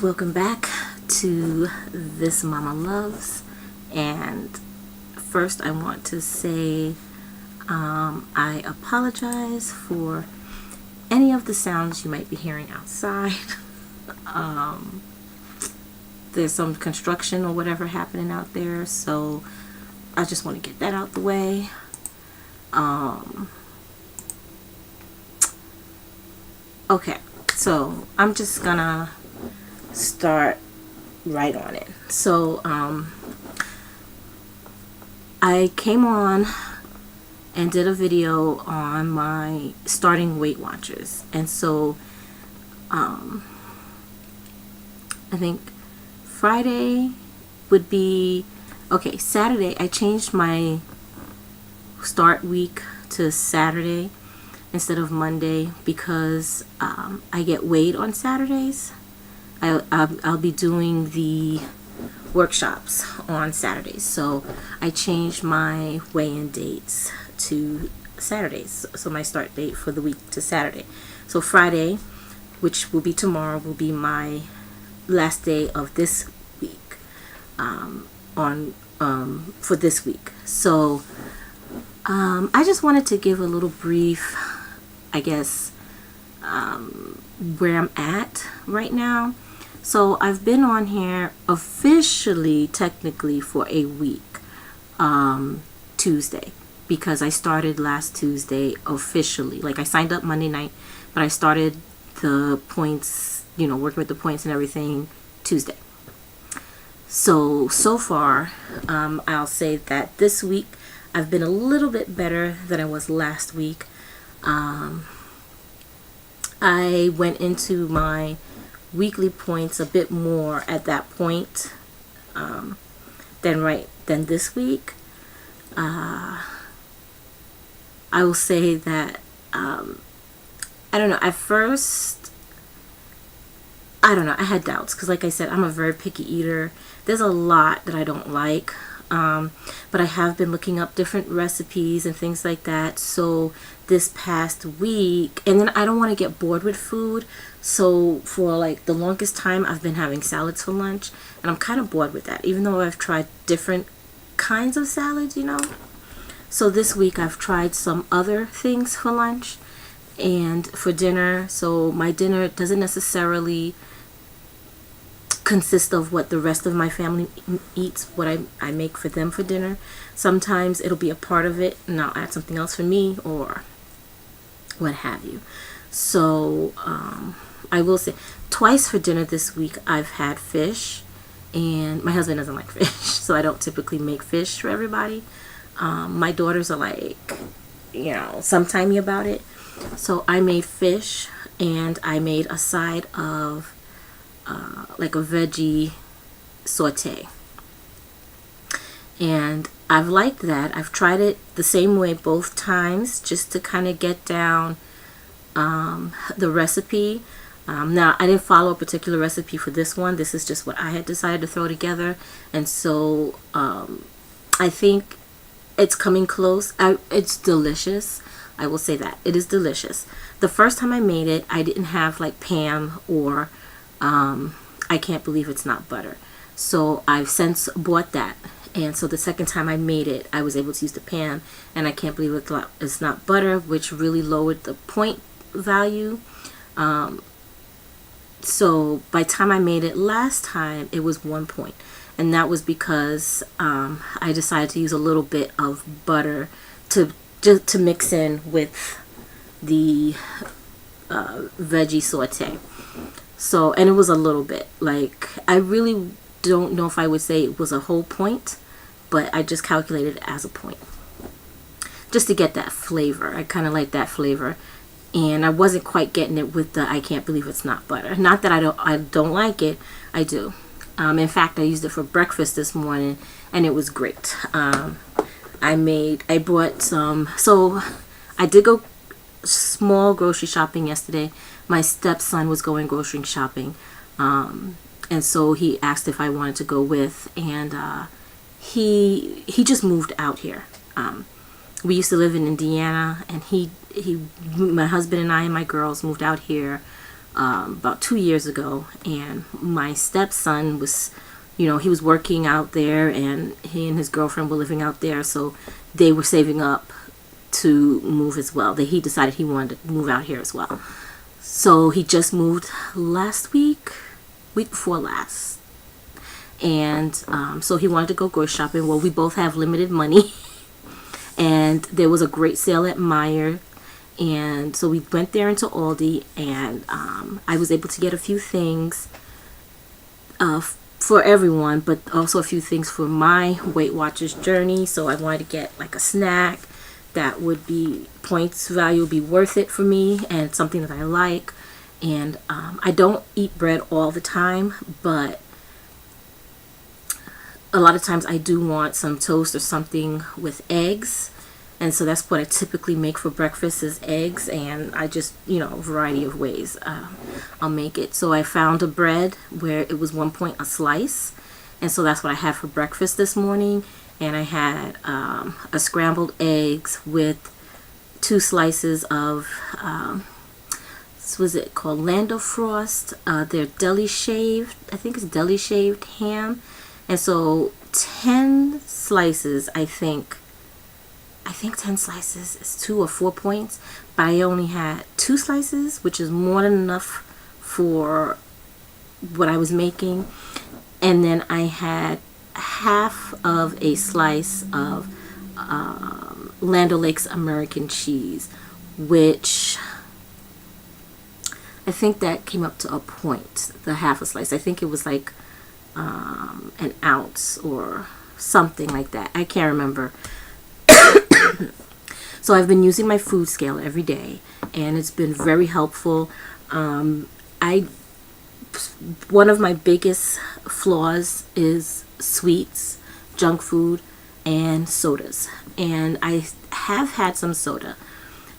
Welcome back to This Mama Loves. And first, I want to say I apologize for any of the sounds you might be hearing outside. There's some construction or whatever happening out there, so I just want to get that out the way. Okay, so I'm just gonna start right on it. So I came on and did a video on my starting Weight Watchers, and so I think Friday would be okay. Saturday I changed my start week to Saturday instead of Monday because I get weighed on Saturdays. I'll be doing the workshops on Saturdays, so I changed my weigh-in dates to Saturdays, so my start date for the week to Saturday. So Friday, which will be tomorrow, will be my last day of this week for this week. So I just wanted to give a little brief, I guess, where I'm at right now. So I've been on here officially, technically, for a week, Tuesday, because I started last Tuesday officially. Like, I signed up Monday night, but I started the points, working with the points and everything Tuesday. So far, I'll say that this week I've been a little bit better than I was last week. I went into my weekly points a bit more at that point than this week. I will say that I don't know, at first I had doubts because, like I said, I'm a very picky eater. There's a lot that I don't like, but I have been looking up different recipes and things like that. So this past week, and then I don't want to get bored with food, so for like the longest time I've been having salads for lunch, and I'm kind of bored with that, even though I've tried different kinds of salads. So this week I've tried some other things for lunch and for dinner. So my dinner doesn't necessarily consist of what the rest of my family eats, what I make for them for dinner. Sometimes it'll be a part of it and I'll add something else for me or what have you. So I will say twice for dinner this week I've had fish, and my husband doesn't like fish, so I don't typically make fish for everybody. My daughters are like, sometimey about it. So I made fish, and I made a side of like a veggie saute, and I've liked that. I've tried it the same way both times just to kind of get down the recipe. Now, I didn't follow a particular recipe for this one. This is just what I had decided to throw together, and so I think it's coming close. It's delicious. I will say that it is delicious. The first time I made it, I didn't have like Pam or I can't believe it's not butter. So I've since bought that, and so the second time I made it, I was able to use the Pam, and I can't believe it's not butter, which really lowered the point value. So by the time I made it last time, it was 1 point, and that was because I decided to use a little bit of butter to mix in with the veggie saute. So, and it was a little bit. Like, I really don't know if I would say it was a whole point, but I just calculated it as a point just to get that flavor. I kind of like that flavor, and I wasn't quite getting it with the I can't believe it's not butter. Not that I don't like it. I do. In fact, I used it for breakfast this morning, and it was great. I bought some. So I did go small grocery shopping yesterday. My stepson was going grocery shopping, and so he asked if I wanted to go with, and he just moved out here. We used to live in Indiana, and my husband and I and my girls moved out here about 2 years ago, and my stepson was, he was working out there, and he and his girlfriend were living out there, so they were saving up to move as well. He decided he wanted to move out here as well. So he just moved last week before last. And so he wanted to go grocery shopping. Well, we both have limited money. And there was a great sale at Meijer. And so we went there into Aldi, and I was able to get a few things for everyone, but also a few things for my Weight Watchers journey. So I wanted to get like a snack that would be points value, would be worth it for me, and something that I like. And I don't eat bread all the time, but a lot of times I do want some toast or something with eggs. And so that's what I typically make for breakfast, is eggs, and I just, a variety of ways I'll make it. So I found a bread where it was 1 point a slice, and so that's what I had for breakfast this morning. And I had a scrambled eggs with 2 slices of, was it called Lando Frost? They're deli shaved, I think it's deli shaved ham. And so 10 slices, I think 10 slices is 2 or 4 points, but I only had 2 slices, which is more than enough for what I was making. And then I had half of a slice of Land O'Lakes American cheese, which I think that came up to a point, the half a slice. I think it was like an ounce or something like that. I can't remember. So I've been using my food scale every day, and it's been very helpful. One of my biggest flaws is sweets, junk food, and sodas. And I have had some soda.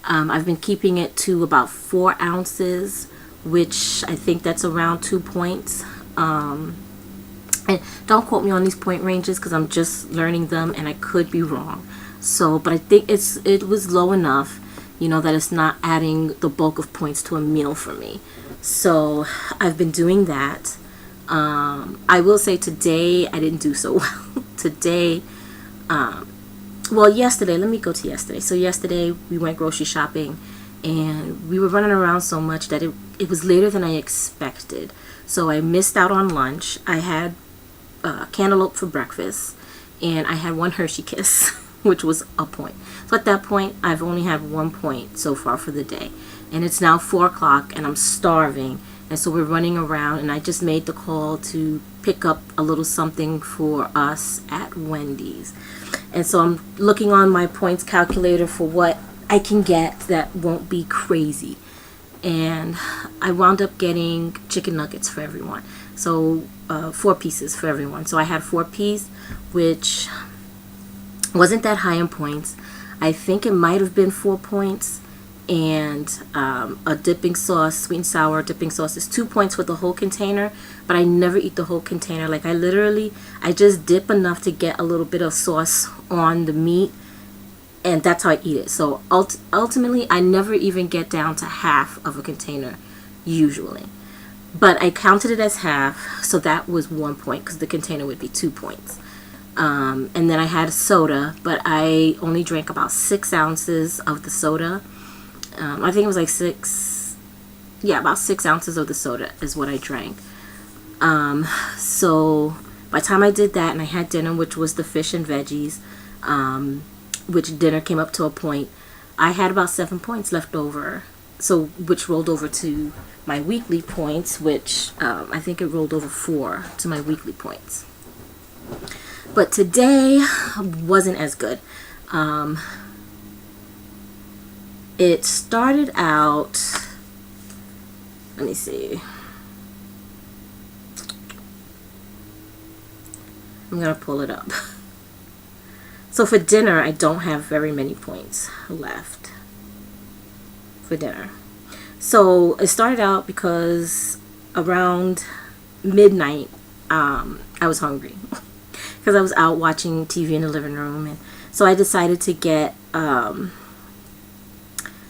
I've been keeping it to about 4 ounces, which I think that's around 2 points. And don't quote me on these point ranges because I'm just learning them and I could be wrong. So, but I think it was low enough, that it's not adding the bulk of points to a meal for me. So I've been doing that. I will say today I didn't do so well. Today, yesterday, let me go to yesterday. So yesterday we went grocery shopping, and we were running around so much that it was later than I expected. So I missed out on lunch. I had cantaloupe for breakfast, and I had 1 Hershey Kiss, which was a point. So at that point, I've only had 1 point so far for the day. And it's now 4 o'clock, and I'm starving. And so we're running around, and I just made the call to pick up a little something for us at Wendy's. And so I'm looking on my points calculator for what I can get that won't be crazy. And I wound up getting chicken nuggets for everyone. So 4 pieces for everyone. So I had 4 pieces, which wasn't that high in points. I think it might have been 4 points. And a dipping sauce, sweet and sour dipping sauce, is 2 points for the whole container. But I never eat the whole container. Like I just dip enough to get a little bit of sauce on the meat, and that's how I eat it. So ultimately, I never even get down to half of a container usually. But I counted it as half, so that was 1 point because the container would be 2 points. And then I had a soda, but I only drank about 6 ounces of the soda. I think it was like about 6 ounces of the soda is what I drank. So by the time I did that and I had dinner, which was the fish and veggies, which dinner came up to a point, I had about 7 points left over. So which rolled over to my weekly points, which I think it rolled over 4 to my weekly points. But today wasn't as good. It started out, let me see. I'm going to pull it up. So for dinner, I don't have very many points left for dinner. So it started out because around midnight, I was hungry because I was out watching TV in the living room. And so I decided to get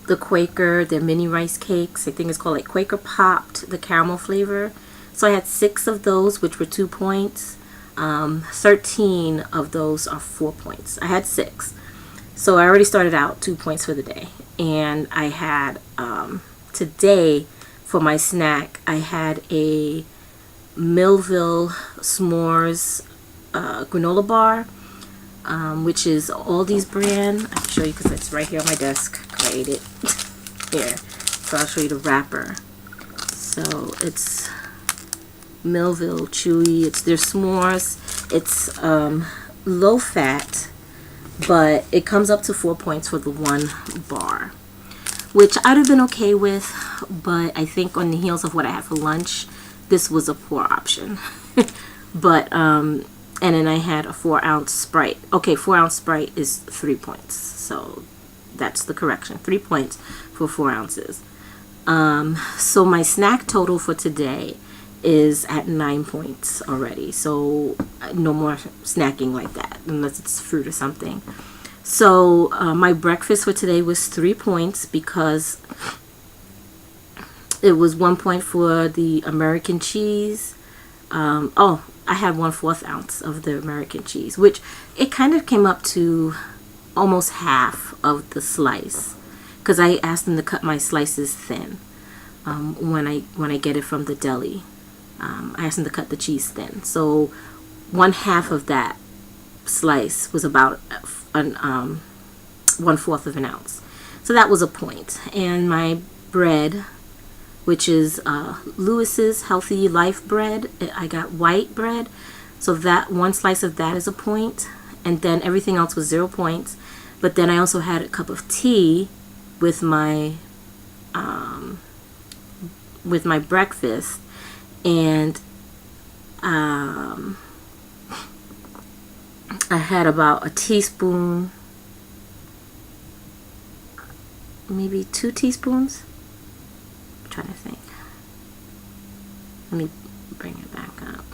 the Quaker, their mini rice cakes. I think it's called like Quaker Popped, the caramel flavor. So I had 6 of those, which were 2 points. 13 of those are 4 points. I had 6. So I already started out 2 points for the day. And I had, today for my snack, I had a Millville S'mores granola bar, which is Aldi's brand. I can show you because it's right here on my desk. I ate it here. So I'll show you the wrapper. So it's Millville Chewy. It's their s'mores. It's low fat, but it comes up to 4 points for the one bar, which I'd have been okay with, but I think on the heels of what I had for lunch, this was a poor option. But and then I had a 4-ounce Sprite. Okay, 4-ounce Sprite is 3 points, so that's the correction. 3 points for 4 ounces. So my snack total for today is at 9 points already. So no more snacking like that unless it's fruit or something. So my breakfast for today was 3 points because it was 1 point for the American cheese. I had 1/4 ounce of the American cheese, which it kind of came up to almost half of the slice, because I asked them to cut my slices thin when I get it from the deli. I asked them to cut the cheese thin, so 1/2 of that slice was about 1/4 of an ounce. So that was a point. And my bread, which is Lewis's Healthy Life bread, I got white bread, so that one slice of that is a point, and then everything else was 0 points. But then I also had a cup of tea with my breakfast, and I had about a teaspoon, maybe 2 teaspoons. I'm trying to think. Let me bring it back up.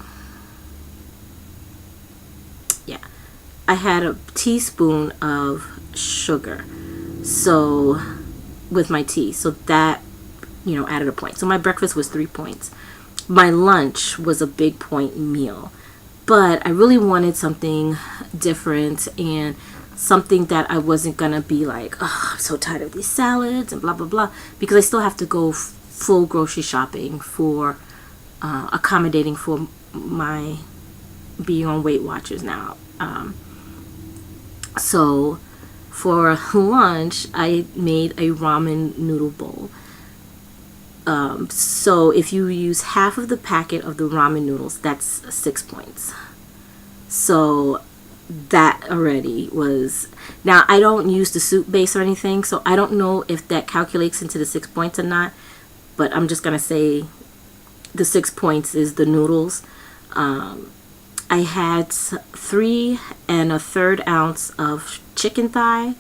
Yeah, I had a teaspoon of sugar, so with my tea, so that added a point. So my breakfast was 3 points. My lunch was a big point meal, but I really wanted something different and something that I wasn't gonna be like, oh, I'm so tired of these salads and blah blah blah, because I still have to go full grocery shopping for accommodating for my being on Weight Watchers now. So for lunch, I made a ramen noodle bowl. So if you use half of the packet of the ramen noodles, that's 6 points. So that already was, now I don't use the soup base or anything, so I don't know if that calculates into the 6 points or not, but I'm just gonna say the 6 points is the noodles. I had 3 1/3 ounce of chicken thigh,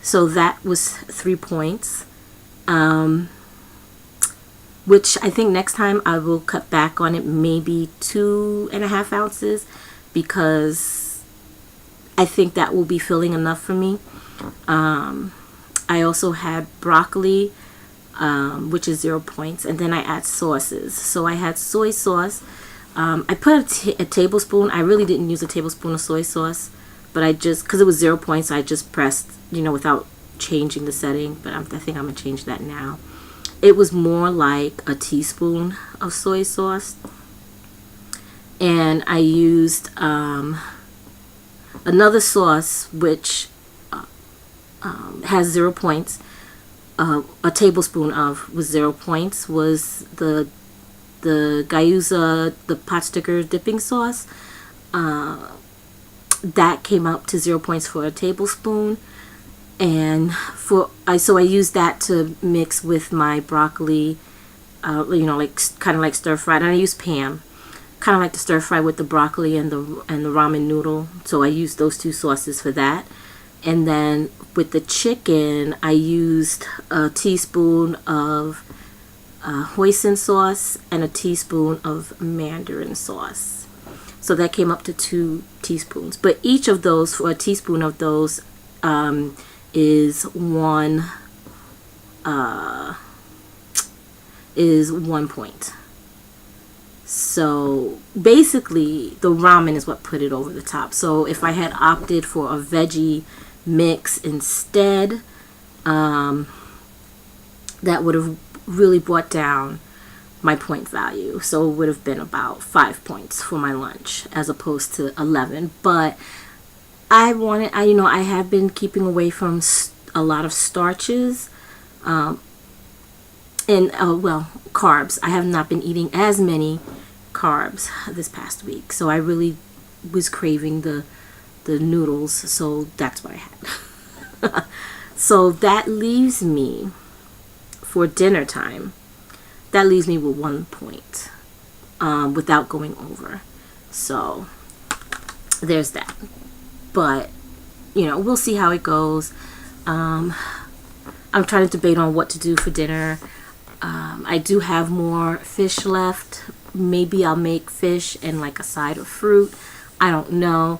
so that was 3 points. Which I think next time I will cut back on it, maybe 2.5 ounces, because I think that will be filling enough for me. I also had broccoli, which is 0 points, and then I add sauces. So I had soy sauce. I put a tablespoon. I really didn't use a tablespoon of soy sauce, but I just, because it was 0 points, I just pressed, without changing the setting, but I think I'm going to change that now. It was more like a teaspoon of soy sauce. And I used another sauce, which has 0 points. A tablespoon of was 0 points, was the Gayusa, the pot sticker dipping sauce. That came up to 0 points for a tablespoon. And so I used that to mix with my broccoli, like kind of like stir fried. And I used Pam, kind of like to stir fry with the broccoli and the ramen noodle. So I used those 2 sauces for that. And then with the chicken, I used a teaspoon of hoisin sauce and a teaspoon of mandarin sauce. So that came up to 2 teaspoons. But each of those, for a teaspoon of those, is 1 is 1 point. So basically the ramen is what put it over the top. So if I had opted for a veggie mix instead, that would have really brought down my point value. So it would have been about 5 points for my lunch as opposed to 11. But I have been keeping away from a lot of starches, and carbs. I have not been eating as many carbs this past week. So I really was craving the noodles. So that's what I had. So that leaves me for dinner time. That leaves me with 1 point without going over. So there's that. But, we'll see how it goes. I'm trying to debate on what to do for dinner. I do have more fish left. Maybe I'll make fish and like a side of fruit. I don't know.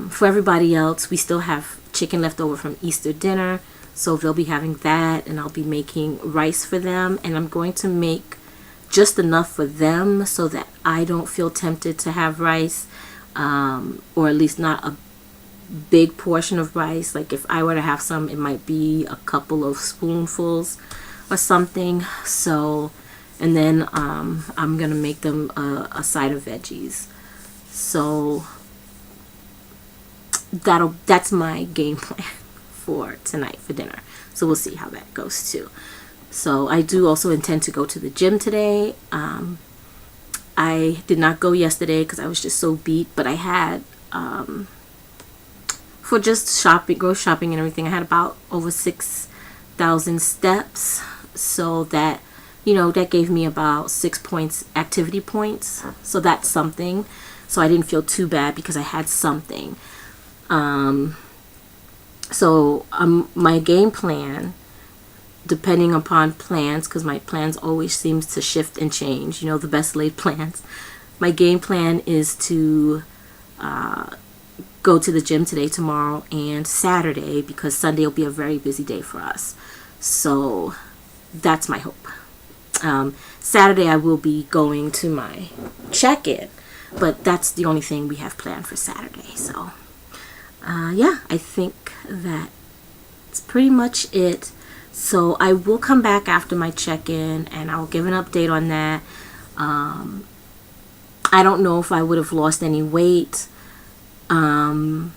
For everybody else, we still have chicken left over from Easter dinner. So they'll be having that, and I'll be making rice for them. And I'm going to make just enough for them so that I don't feel tempted to have rice, or at least not a big portion of rice. Like if I were to have some, it might be a couple of spoonfuls or something. So, and then I'm gonna make them a side of veggies. So that's my game plan for tonight for dinner. So we'll see how that goes too. So I do also intend to go to the gym today. I did not go yesterday because I was just so beat, but I had for just grocery shopping and everything, I had about over 6,000 steps. So that, that gave me about 6 points, activity points. So that's something. So I didn't feel too bad because I had something. So my game plan, depending upon plans, because my plans always seems to shift and change, the best laid plans. My game plan is to go to the gym today, tomorrow, and Saturday, because Sunday will be a very busy day for us. So that's my hope. Saturday I will be going to my check-in, but that's the only thing we have planned for Saturday. So I think that's pretty much it. So I will come back after my check-in and I'll give an update on that. I don't know if I would have lost any weight, and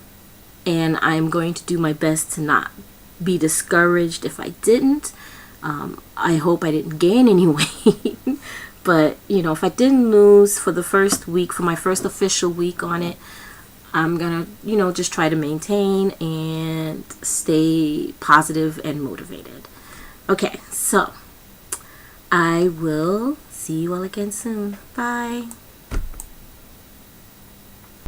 I'm going to do my best to not be discouraged if I didn't. I hope I didn't gain any weight. But, if I didn't lose for the first week, for my first official week on it, I'm going to, just try to maintain and stay positive and motivated. Okay, so I will see you all again soon. Bye.